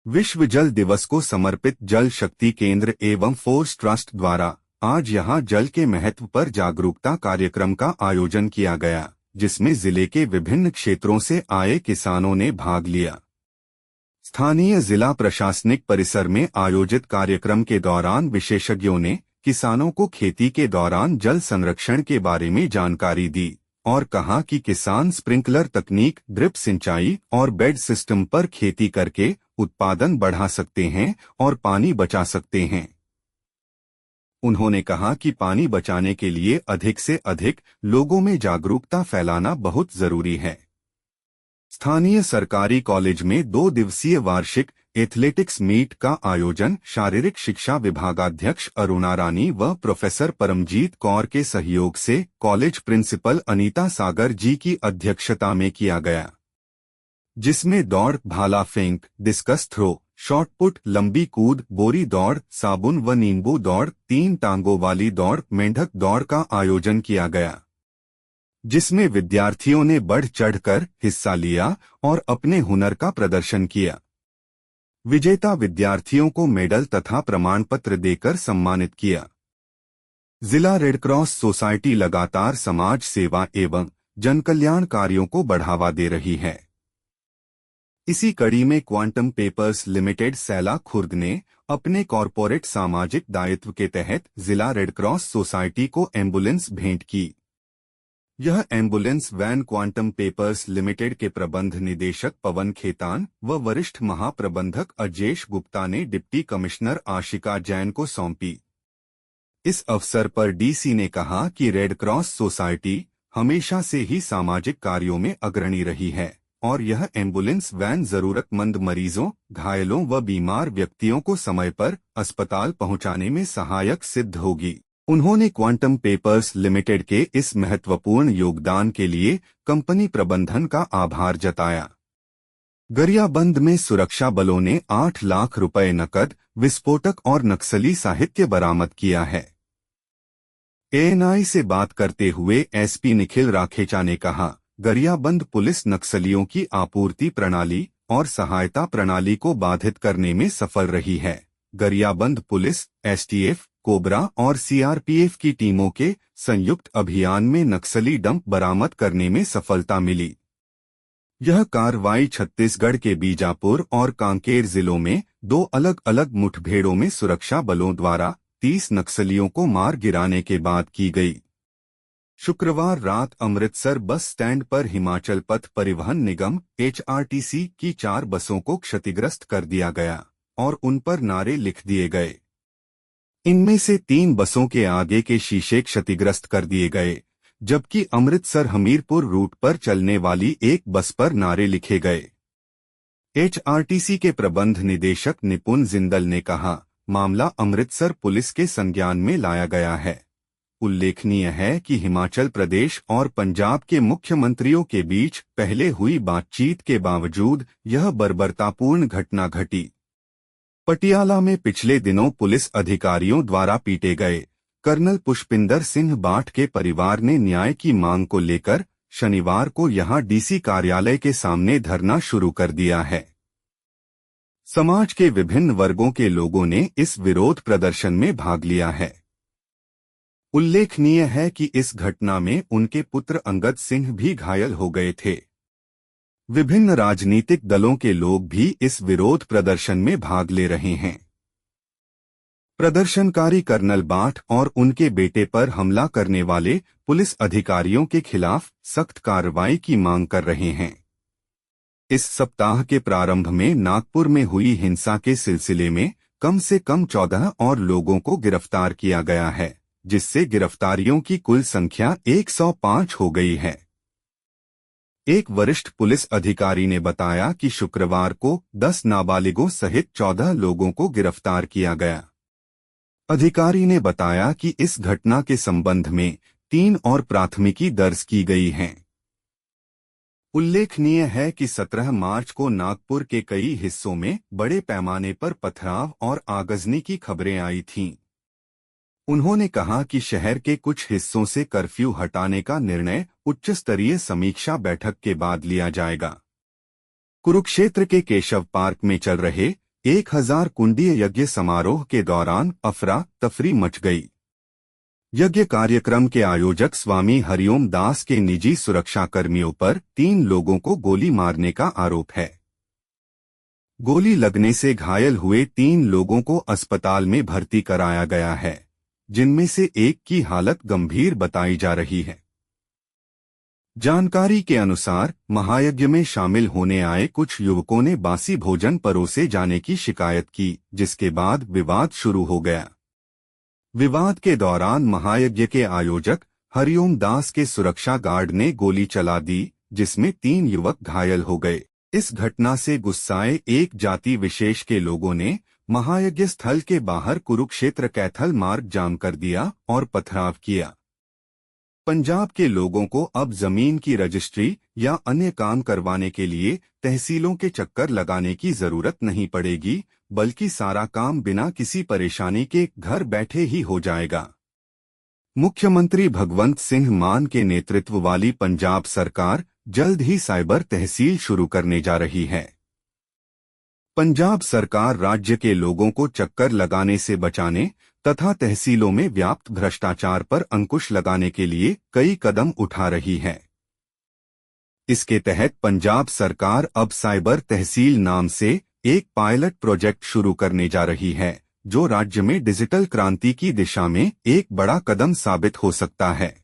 विश्व जल दिवस को समर्पित जल शक्ति केंद्र एवं फोर्स ट्रस्ट द्वारा आज यहां जल के महत्व पर जागरूकता कार्यक्रम का आयोजन किया गया, जिसमें जिले के विभिन्न क्षेत्रों से आए किसानों ने भाग लिया। स्थानीय जिला प्रशासनिक परिसर में आयोजित कार्यक्रम के दौरान विशेषज्ञों ने किसानों को खेती के दौरान जल संरक्षण के बारे में जानकारी दी और कहा कि किसान स्प्रिंकलर तकनीक, ड्रिप सिंचाई और बेड सिस्टम पर खेती करके उत्पादन बढ़ा सकते हैं और पानी बचा सकते हैं। उन्होंने कहा कि पानी बचाने के लिए अधिक से अधिक लोगों में जागरूकता फैलाना बहुत जरूरी है। स्थानीय सरकारी कॉलेज में 2 दिवसीय वार्षिक एथलेटिक्स मीट का आयोजन शारीरिक शिक्षा विभागाध्यक्ष अरुणा रानी व प्रोफेसर परमजीत कौर के सहयोग से कॉलेज प्रिंसिपल अनीता सागर जी की अध्यक्षता में किया गया, जिसमें दौड़, भाला फेंक, डिस्कस थ्रो, शॉट पुट, लंबी कूद, बोरी दौड़, साबुन व नींबू दौड़, 3 टांगों वाली दौड़, मेंढक दौड़ का आयोजन किया गया, जिसमें विद्यार्थियों ने बढ़ चढ़कर हिस्सा लिया और अपने हुनर का प्रदर्शन किया। विजेता विद्यार्थियों को मेडल तथा प्रमाण पत्र देकर सम्मानित किया। जिला रेड क्रॉस सोसाइटी लगातार समाज सेवा एवं जनकल्याण कार्यों को बढ़ावा दे रही है। इसी कड़ी में Quantum Papers Limited Saila Khurd ने अपने कॉरपोरेट सामाजिक दायित्व के तहत जिला रेड क्रॉस सोसाइटी को एम्बुलेंस भेंट की। यह ambulance van Quantum Papers Limited के प्रबंध निदेशक पवन खेतान व वरिष्ठ महाप्रबंधक अजेश गुप्ता ने डिप्टी कमिश्नर आशिका जैन को सौंपी। इस अवसर पर डीसी ने कहा कि रेड क्रॉस सोसाइटी हमेशा से ही सामाजिक कार्यों में अग्रणी रही है और यह एम्बुलेंस वैन जरूरतमंद मरीजों, घायलों व बीमार व्यक्तियों को समय पर अस्पताल पहुंचाने में सहायक सिद्ध होगी। उन्होंने क्वांटम पेपर्स लिमिटेड के इस महत्वपूर्ण योगदान के लिए कंपनी प्रबंधन का आभार जताया। गरियाबंद में सुरक्षा बलों ने 8 लाख रुपए नकद, विस्फोटक और नक्सली साहित्य बरामद किया है। एएनआई से बात करते हुए एसपी निखिल राखेचा ने कहा, गरियाबंद पुलिस नक्सलियों की आपूर्ति प्रणाली और सहायता प्रणाली को बाधित करने में सफल रही है। गरियाबंद पुलिस, एसटीएफ, कोबरा और सीआरपीएफ की टीमों के संयुक्त अभियान में नक्सली डंप बरामद करने में सफलता मिली। यह कार्रवाई छत्तीसगढ़ के बीजापुर और कांकेर जिलों में 2 अलग अलग मुठभेड़ों में सुरक्षा बलों द्वारा 30 नक्सलियों को मार गिराने के बाद की गई। शुक्रवार रात अमृतसर बस स्टैंड पर हिमाचल पथ परिवहन निगम HRTC की 4 बसों को क्षतिग्रस्त कर दिया गया और उन पर नारे लिख दिए गए। इनमें से 3 बसों के आगे के शीशे क्षतिग्रस्त कर दिए गए, जबकि अमृतसर हमीरपुर रूट पर चलने वाली एक बस पर नारे लिखे गए। HRTC के प्रबंध निदेशक निपुण जिंदल ने कहा, मामला अमृतसर पुलिस के संज्ञान में लाया गया है। उल्लेखनीय है कि हिमाचल प्रदेश और पंजाब के मुख्यमंत्रियों के बीच पहले हुई बातचीत के बावजूद यह बर्बरतापूर्ण घटना घटी। पटियाला में पिछले दिनों पुलिस अधिकारियों द्वारा पीटे गए कर्नल पुष्पिंदर सिंह बाठ के परिवार ने न्याय की मांग को लेकर शनिवार को यहां डीसी कार्यालय के सामने धरना शुरू कर दिया है। समाज के विभिन्न वर्गों के लोगों ने इस विरोध प्रदर्शन में भाग लिया है। उल्लेखनीय है कि इस घटना में उनके पुत्र अंगद सिंह भी घायल हो गए थे। विभिन्न राजनीतिक दलों के लोग भी इस विरोध प्रदर्शन में भाग ले रहे हैं। प्रदर्शनकारी कर्नल बाठ और उनके बेटे पर हमला करने वाले पुलिस अधिकारियों के खिलाफ सख्त कार्रवाई की मांग कर रहे हैं। इस सप्ताह के प्रारंभ में नागपुर में हुई हिंसा के सिलसिले में कम से कम 14 और लोगों को गिरफ्तार किया गया है, जिससे गिरफ्तारियों की कुल संख्या 105 हो गई है। एक वरिष्ठ पुलिस अधिकारी ने बताया कि शुक्रवार को 10 नाबालिगों सहित 14 लोगों को गिरफ्तार किया गया। अधिकारी ने बताया कि इस घटना के संबंध में 3 और प्राथमिकी दर्ज की गई हैं। उल्लेखनीय है कि 17 मार्च को नागपुर के कई हिस्सों में बड़े पैमाने पर पथराव और आगजनी की खबरें आई थीं। उन्होंने कहा कि शहर के कुछ हिस्सों से कर्फ्यू हटाने का निर्णय उच्च स्तरीय समीक्षा बैठक के बाद लिया जाएगा। कुरुक्षेत्र के केशव पार्क में चल रहे 1000 कुंडीय यज्ञ समारोह के दौरान अफरा तफरी मच गई। यज्ञ कार्यक्रम के आयोजक स्वामी हरिओम दास के निजी सुरक्षाकर्मियों पर 3 लोगों को गोली मारने का आरोप है। गोली लगने से घायल हुए 3 लोगों को अस्पताल में भर्ती कराया गया है, जिनमें से एक की हालत गंभीर बताई जा रही है। जानकारी के अनुसार महायज्ञ में शामिल होने आए कुछ युवकों ने बासी भोजन परोसे जाने की शिकायत की, जिसके बाद विवाद शुरू हो गया। विवाद के दौरान महायज्ञ के आयोजक हरिओम दास के सुरक्षा गार्ड ने गोली चला दी, जिसमें 3 युवक घायल हो गए। इस घटना से गुस्साए एक जाति विशेष के लोगों ने महायज्ञ स्थल के बाहर कुरुक्षेत्र कैथल मार्ग जाम कर दिया और पथराव किया। पंजाब के लोगों को अब जमीन की रजिस्ट्री या अन्य काम करवाने के लिए तहसीलों के चक्कर लगाने की जरूरत नहीं पड़ेगी, बल्कि सारा काम बिना किसी परेशानी के घर बैठे ही हो जाएगा। मुख्यमंत्री भगवंत सिंह मान के नेतृत्व वाली पंजाब सरकार जल्द ही साइबर तहसील शुरू करने जा रही है। पंजाब सरकार राज्य के लोगों को चक्कर लगाने से बचाने तथा तहसीलों में व्याप्त भ्रष्टाचार पर अंकुश लगाने के लिए कई कदम उठा रही है। इसके तहत पंजाब सरकार अब साइबर तहसील नाम से एक पायलट प्रोजेक्ट शुरू करने जा रही है, जो राज्य में डिजिटल क्रांति की दिशा में एक बड़ा कदम साबित हो सकता है।